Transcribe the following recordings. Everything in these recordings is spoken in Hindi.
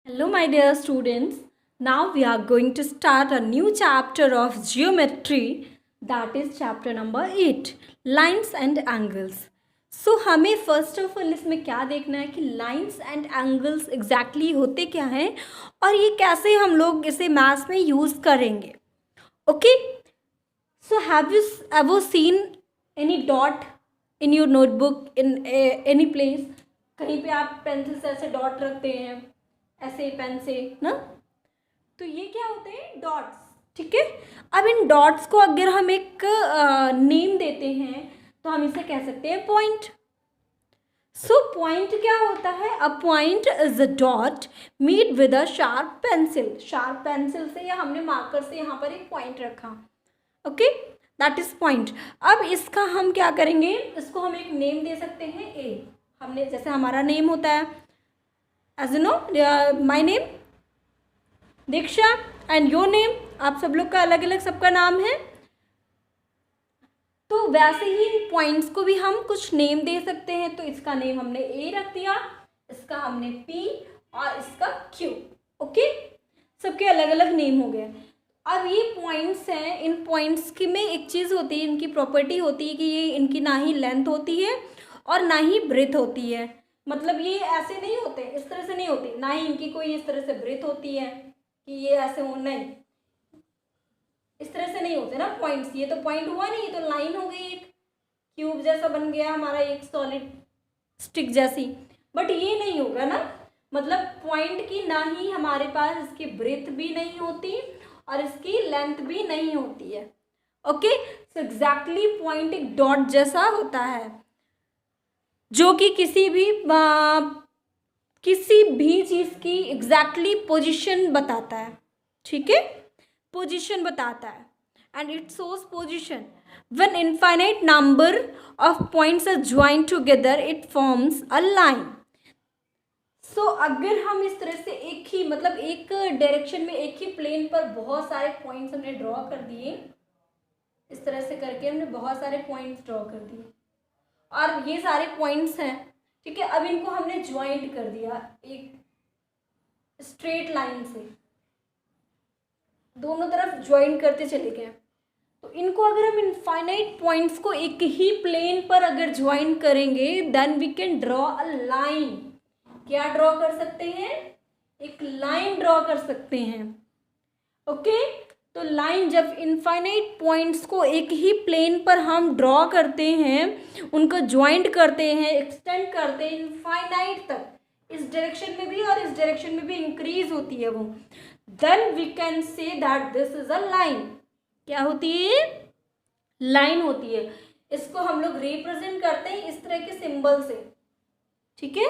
Hello, my dear students. Now we are going to start a new chapter of geometry, that is chapter number 8, lines and angles. So हमें फर्स्ट ऑफ ऑल इसमें क्या देखना है कि लाइंस एंड एंगल्स एग्जैक्टली होते क्या हैं और ये कैसे हम लोग इसे मैथ्स में यूज़ करेंगे. Okay, so have you ever seen any dot in your notebook in any place? कहीं पे आप पेंसिल से ऐसे डॉट रखते हैं, ऐसे पेन से ना, तो ये क्या होते हैं? डॉट्स. ठीक है, अब इन डॉट्स को अगर हम एक नेम देते हैं तो हम इसे कह सकते हैं पॉइंट. सो पॉइंट क्या होता है? A point is a dot made with a sharp pencil. Sharp pencil से या हमने मार्कर से यहाँ पर एक पॉइंट रखा. Okay, that is point. अब इसका हम क्या करेंगे? इसको हम एक नेम दे सकते हैं ए. हमने जैसे हमारा नेम होता है, as you know, my name Diksha and your name, आप सब लोग का अलग अलग सबका नाम है. तो वैसे ही इन पॉइंट्स को भी हम कुछ नेम दे सकते हैं. तो इसका नेम हमने ए रख दिया, इसका हमने पी और इसका क्यू. ओके, सबके अलग अलग नेम हो गए. अब ये पॉइंट्स हैं, इन पॉइंट्स की में एक चीज़ होती है, इनकी प्रॉपर्टी होती है कि ये इनकी ना ही लेंथ होती है और ना ही ब्रेथ होती है. मतलब ये ऐसे नहीं होते, इस तरह से नहीं होते, ना ही इनकी कोई इस तरह से ब्रेथ होती है कि ये ऐसे हो, नहीं, इस तरह से नहीं होते ना पॉइंट्स. ये तो पॉइंट हुआ नहीं, ये तो लाइन हो गई, एक क्यूब जैसा बन गया हमारा, एक सॉलिड स्टिक जैसी. बट ये नहीं होगा ना, मतलब पॉइंट की ना ही हमारे पास इसकी ब्रेथ भी नहीं होती और इसकी लेंथ भी नहीं होती है. ओके, सो एग्जैक्टली पॉइंट एक डॉट जैसा होता है जो कि किसी भी चीज़ की एग्जैक्टली पोजीशन बताता है. ठीक है, पोजीशन बताता है and it shows position. When infinite number of points are joined together it forms a line. So अगर हम इस तरह से एक ही, मतलब एक डायरेक्शन में एक ही प्लेन पर बहुत सारे पॉइंट्स हमने ड्रॉ कर दिए, इस तरह से करके हमने बहुत सारे पॉइंट्स ड्रॉ कर दिए और ये सारे पॉइंट्स हैं. ठीक है, अब इनको हमने ज्वाइंट कर दिया एक स्ट्रेट लाइन से, दोनों तरफ ज्वाइंट करते चले गए. तो इनको अगर हम इनफाइनाइट पॉइंट्स को एक ही प्लेन पर अगर ज्वाइन करेंगे then we can draw a line. क्या ड्रॉ कर सकते हैं? एक लाइन ड्रॉ कर सकते हैं. ओके, तो लाइन जब इनफाइनाइट पॉइंट्स को एक ही प्लेन पर हम ड्रॉ करते हैं, उनको ज्वाइंट करते हैं, एक्सटेंड करते हैं इनफाइनाइट तक, इस डायरेक्शन में भी और इस डायरेक्शन में भी इंक्रीज होती है वो, then we can say that this is a line. क्या होती है? लाइन होती है. इसको हम लोग रिप्रेजेंट करते हैं इस तरह के सिंबल से. ठीक है,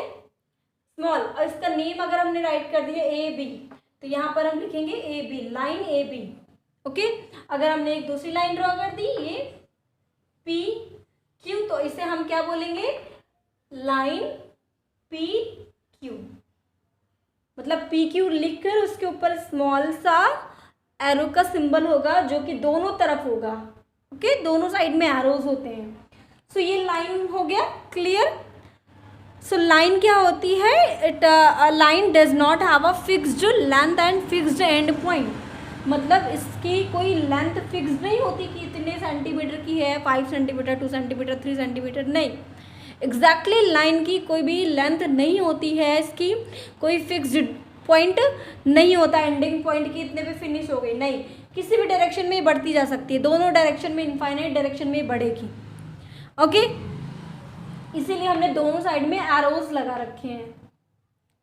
स्मॉल, और इसका नेम अगर हमने राइट कर दिया ए बी, तो यहाँ पर हम लिखेंगे A B, line A B. Okay, अगर हमने एक दूसरी लाइन ड्रॉ कर दी, ये पी क्यू, तो इसे हम क्या बोलेंगे? Line P Q. मतलब पी क्यू लिखकर उसके ऊपर स्मॉल सा एरो का सिंबल होगा जो कि दोनों तरफ होगा. ओके, दोनों साइड में एरोज होते हैं. सो ये लाइन हो गया. क्लियर? सो लाइन क्या होती है? It line does not have a fixed length and fixed and point. मतलब इसकी कोई लेंथ फिक्स्ड नहीं होती कि इतने सेंटीमीटर की है, 5 सेंटीमीटर, 2 सेंटीमीटर, 3 सेंटीमीटर, नहीं. एग्जैक्टली लाइन की कोई भी लेंथ नहीं होती है, इसकी कोई फिक्स्ड पॉइंट नहीं होता, एंडिंग पॉइंट की इतने पे फिनिश हो गई, नहीं. किसी भी डायरेक्शन में बढ़ती जा सकती है, दोनों डायरेक्शन में, इनफाइनाइट डायरेक्शन में बढ़ेगी. ओके, इसीलिए हमने दोनों साइड में एरोज लगा रखे हैं.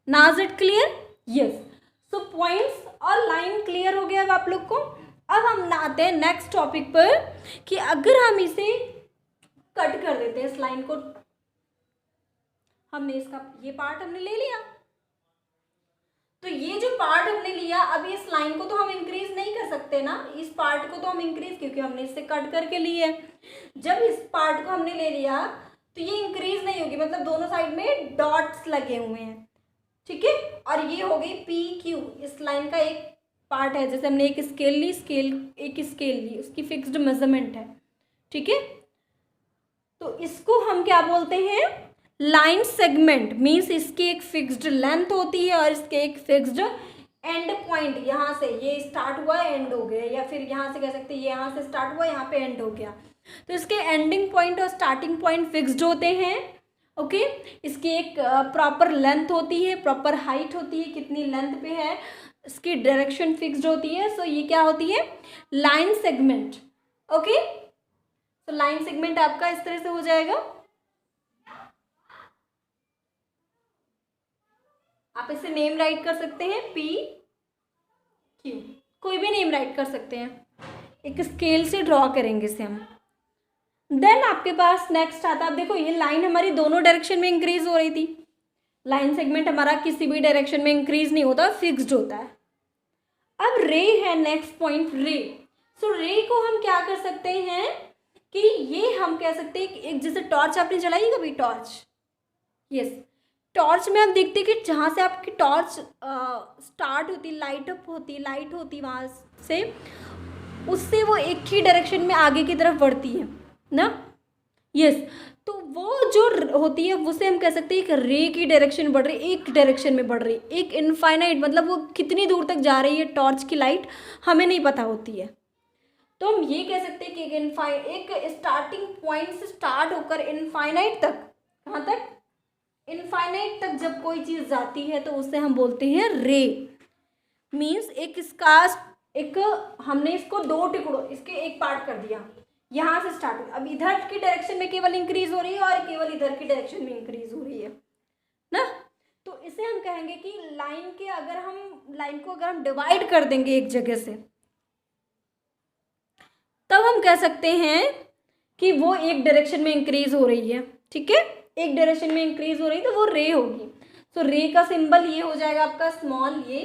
Now is it clear? Yes. So points और लाइन क्लियर हो गया अब आप लोग को. अब हम आते हैं नेक्स्ट टॉपिक पर कि अगर हम इसे कट कर देते हैं, इस लाइन को, हमने इसका ये पार्ट हमने ले लिया, तो ये जो पार्ट हमने लिया, अब इस लाइन को तो हम इंक्रीज नहीं कर सकते ना, इस पार्ट को तो हम इंक्रीज, क्योंकि हमने इससे कट करके लिए है. जब इस पार्ट को हमने ले लिया तो ये इंक्रीज नहीं होगी, मतलब दोनों साइड में डॉट्स लगे हुए हैं. ठीक है, और ये हो गई पी क्यू, इस लाइन का एक पार्ट है. जैसे हमने एक स्केल ली, एक स्केल ली, उसकी फिक्स्ड मेजरमेंट है. ठीक है, तो इसको हम क्या बोलते हैं? लाइन सेगमेंट मीन्स इसकी एक फिक्स्ड लेंथ होती है और इसके एक फिक्स्ड एंड पॉइंट, यहाँ से ये स्टार्ट हुआ एंड हो गया, या फिर यहाँ से कह सकते हैं ये यहाँ से स्टार्ट हुआ यहाँ पे एंड हो गया। तो इसके एंडिंग पॉइंट और स्टार्टिंग पॉइंट फिक्स्ड होते हैं। ओके, इसकी एक प्रॉपर लेंथ होती है, प्रॉपर हाइट होती है, कितनी लेंथ पे है, इसकी डायरेक्शन फिक्स्ड होती है। सो ये क्या होती है, लाइन सेगमेंट। ओके, तो लाइन सेगमेंट आपका इस तरह से हो जाएगा। आप इसे नेम राइट कर सकते हैं पी क्यू, कोई भी नेम राइट कर सकते हैं। एक स्केल से ड्रॉ करेंगे इसे हम। देन आपके पास नेक्स्ट आता है, अब देखो ये लाइन हमारी दोनों डायरेक्शन में इंक्रीज हो रही थी। लाइन सेगमेंट हमारा किसी भी डायरेक्शन में इंक्रीज नहीं होता, फिक्स्ड होता है। अब रे है नेक्स्ट पॉइंट, रे। सो रे को हम क्या कर सकते हैं कि ये हम कह सकते हैं एक जैसे टॉर्च आपने जलाई कभी, टॉर्च, यस, टॉर्च में आप देखते हैं कि जहाँ से आपकी टॉर्च स्टार्ट होती, लाइट अप होती, लाइट होती वहाँ से, उससे वो एक ही डायरेक्शन में आगे की तरफ बढ़ती है ना, यस। तो वो जो होती है उसे हम कह सकते हैं एक रे की डायरेक्शन बढ़ रही, एक डायरेक्शन में बढ़ रही, एक इनफाइनाइट, मतलब वो कितनी दूर तक जा रही है टॉर्च की लाइट हमें नहीं पता होती है। तो हम ये कह सकते हैं कि एक स्टार्टिंग पॉइंट से स्टार्ट होकर इनफाइनाइट तक, कहाँ तक, इनफाइनाइट तक जब कोई चीज़ जाती है तो उसे हम बोलते हैं रे। मीन्स एक हमने इसको दो टुकड़ों, इसके एक पार्ट कर दिया, यहाँ से स्टार्ट हुआ, अब इधर की डायरेक्शन में केवल इंक्रीज हो रही है और केवल इधर की डायरेक्शन में इंक्रीज हो रही है ना। तो इसे हम कहेंगे कि लाइन को अगर हम डिवाइड कर देंगे एक जगह से, तब हम कह सकते हैं कि वो एक डायरेक्शन में इंक्रीज हो रही है। ठीक है, एक डायरेक्शन में इंक्रीज हो रही है तो वो रे होगी। तो रे का सिंबल ये हो जाएगा आपका स्मॉल ये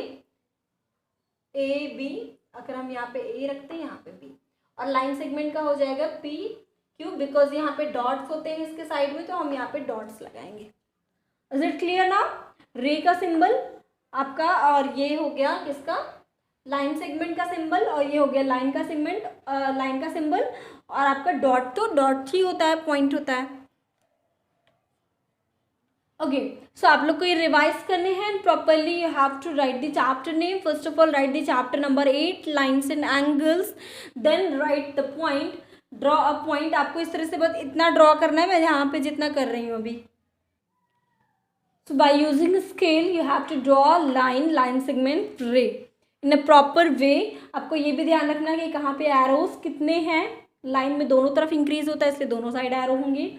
ए बी, अगर हम यहाँ पे ए रखते हैं यहाँ पे बी, और लाइन सेगमेंट का हो जाएगा पी क्यू, बिकॉज यहाँ पे डॉट्स होते हैं इसके साइड में, तो हम यहाँ पे डॉट्स लगाएंगे। Is it clear now? रे का सिंबल आपका, और ये हो गया किसका, लाइन सेगमेंट का सिंबल, और ये हो गया लाइन का सिंबल, और आपका डॉट तो डॉट ही होता है, पॉइंट होता है। ओके, सो आप लोग को ये रिवाइज करने हैं properly. You have to write the chapter name. First of all write the chapter number 8 lines and angles, then write the point, draw a point. आपको इस तरह से बस इतना ड्रॉ करना है, मैं यहाँ पे जितना कर रही हूँ अभी। So by using scale you have to draw line segment ray in a proper way. आपको ये भी ध्यान रखना कि कहाँ पे एरोज कितने हैं, लाइन में दोनों तरफ इंक्रीज होता है इसलिए दोनों साइड एरो होंगे।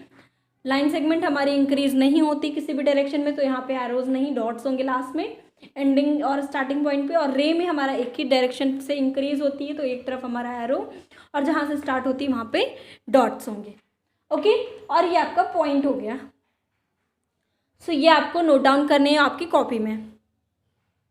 लाइन सेगमेंट हमारी इंक्रीज नहीं होती किसी भी डायरेक्शन में, तो यहाँ पे एरोज नहीं, डॉट्स होंगे लास्ट में, एंडिंग और स्टार्टिंग पॉइंट पे। और रे में हमारा एक ही डायरेक्शन से इंक्रीज होती है, तो एक तरफ हमारा एरो, और जहाँ से स्टार्ट होती है वहाँ पे डॉट्स होंगे। ओके, और ये आपका पॉइंट हो गया। सो ये आपको नोट डाउन करने हैं आपकी कॉपी में।